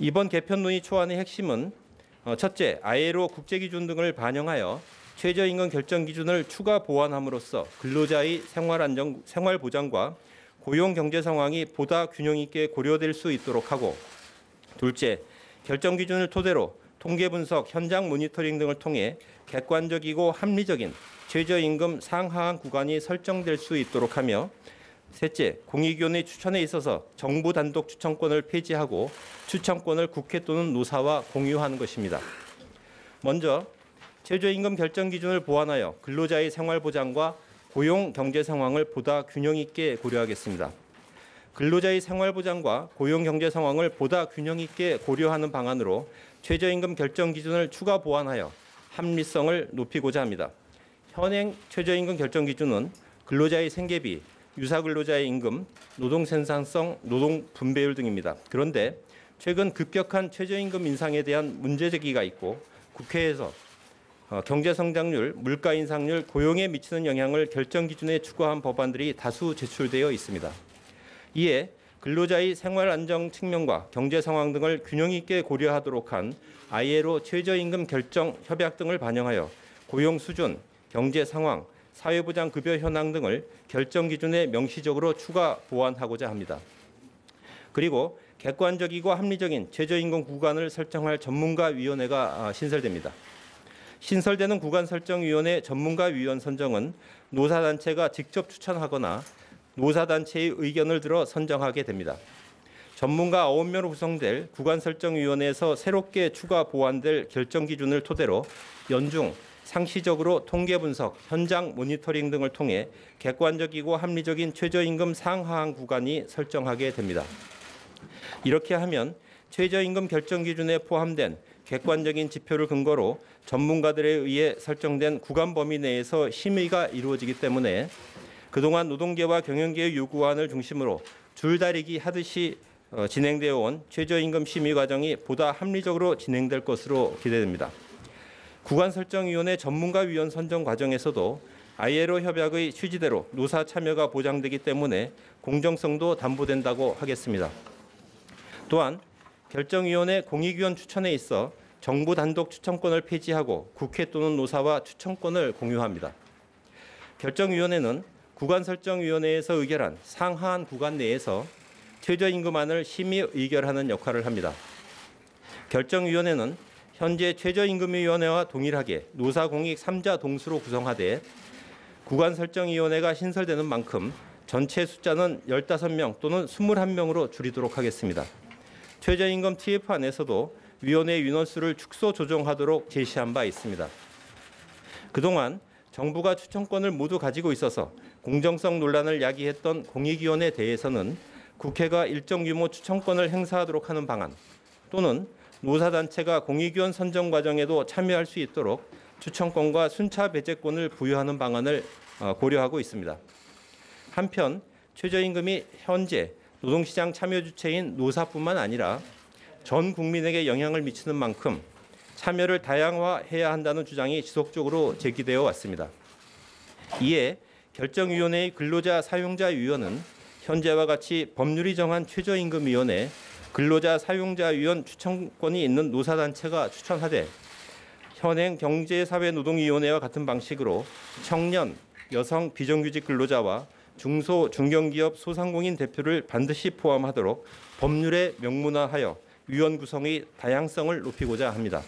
이번 개편 논의 초안의 핵심은 첫째, ILO 국제기준 등을 반영하여 최저임금 결정 기준을 추가 보완함으로써 근로자의 생활 보장과 고용 경제 상황이 보다 균형 있게 고려될 수 있도록 하고, 둘째, 결정 기준을 토대로 통계 분석, 현장 모니터링 등을 통해 객관적이고 합리적인 최저임금 상하한 구간이 설정될 수 있도록 하며, 셋째, 공익위원회 추천에 있어서 정부 단독 추천권을 폐지하고 추천권을 국회 또는 노사와 공유하는 것입니다. 먼저 최저임금 결정 기준을 보완하여 근로자의 생활 보장과 고용 경제 상황을 보다 균형 있게 고려하겠습니다. 근로자의 생활 보장과 고용 경제 상황을 보다 균형 있게 고려하는 방안으로 최저임금 결정 기준을 추가 보완하여 합리성을 높이고자 합니다. 현행 최저임금 결정 기준은 근로자의 생계비, 유사 근로자의 임금, 노동 생산성, 노동 분배율 등입니다. 그런데 최근 급격한 최저임금 인상에 대한 문제 제기가 있고, 국회에서 경제 성장률, 물가 인상률, 고용에 미치는 영향을 결정 기준에 추가한 법안들이 다수 제출되어 있습니다. 이에 근로자의 생활 안정 측면과 경제 상황 등을 균형 있게 고려하도록 한 ILO 최저임금 결정 협약 등을 반영하여 고용 수준, 경제 상황, 사회보장 급여 현황 등을 결정 기준에 명시적으로 추가 보완하고자 합니다. 그리고 객관적이고 합리적인 최저임금 구간을 설정할 전문가위원회가 신설됩니다. 신설되는 구간설정위원회 전문가위원 선정은 노사단체가 직접 추천하거나 노사단체의 의견을 들어 선정하게 됩니다. 전문가 9명으로 구성될 구간설정위원회에서 새롭게 추가 보완될 결정 기준을 토대로 연중, 상시적으로 통계 분석, 현장 모니터링 등을 통해 객관적이고 합리적인 최저임금 상하한 구간이 설정하게 됩니다. 이렇게 하면 최저임금 결정 기준에 포함된 객관적인 지표를 근거로 전문가들에 의해 설정된 구간 범위 내에서 심의가 이루어지기 때문에 그동안 노동계와 경영계의 요구안을 중심으로 줄다리기 하듯이 진행되어 온 최저임금 심의 과정이 보다 합리적으로 진행될 것으로 기대됩니다. 구간설정위원회 전문가위원 선정 과정에서도 ILO 협약의 취지대로 노사 참여가 보장되기 때문에 공정성도 담보된다고 하겠습니다. 또한 결정위원회 공익위원 추천에 있어 정부 단독 추천권을 폐지하고 국회 또는 노사와 추천권을 공유합니다. 결정위원회는 구간설정위원회에서 의결한 상하한 구간 내에서 최저임금안을 심의 의결하는 역할을 합니다. 결정위원회는 현재 최저임금위원회와 동일하게 노사공익 3자 동수로 구성하되 구간설정위원회가 신설되는 만큼 전체 숫자는 15명 또는 21명으로 줄이도록 하겠습니다. 최저임금 TF 안에서도 위원회 인원수를 축소 조정하도록 제시한 바 있습니다. 그동안 정부가 추천권을 모두 가지고 있어서 공정성 논란을 야기했던 공익위원회에 대해서는 국회가 일정 규모 추천권을 행사하도록 하는 방안 또는 노사단체가 공익위원 선정 과정에도 참여할 수 있도록 추천권과 순차 배제권을 부여하는 방안을 고려하고 있습니다. 한편 최저임금이 현재 노동시장 참여 주체인 노사뿐만 아니라 전 국민에게 영향을 미치는 만큼 참여를 다양화해야 한다는 주장이 지속적으로 제기되어 왔습니다. 이에 결정위원회의 근로자 사용자위원은 현재와 같이 법률이 정한 최저임금위원회, 근로자 사용자위원 추천권이 있는 노사단체가 추천하되 현행 경제사회노동위원회와 같은 방식으로 청년, 여성 비정규직 근로자와 중소, 중견기업 소상공인 대표를 반드시 포함하도록 법률에 명문화하여 위원 구성의 다양성을 높이고자 합니다.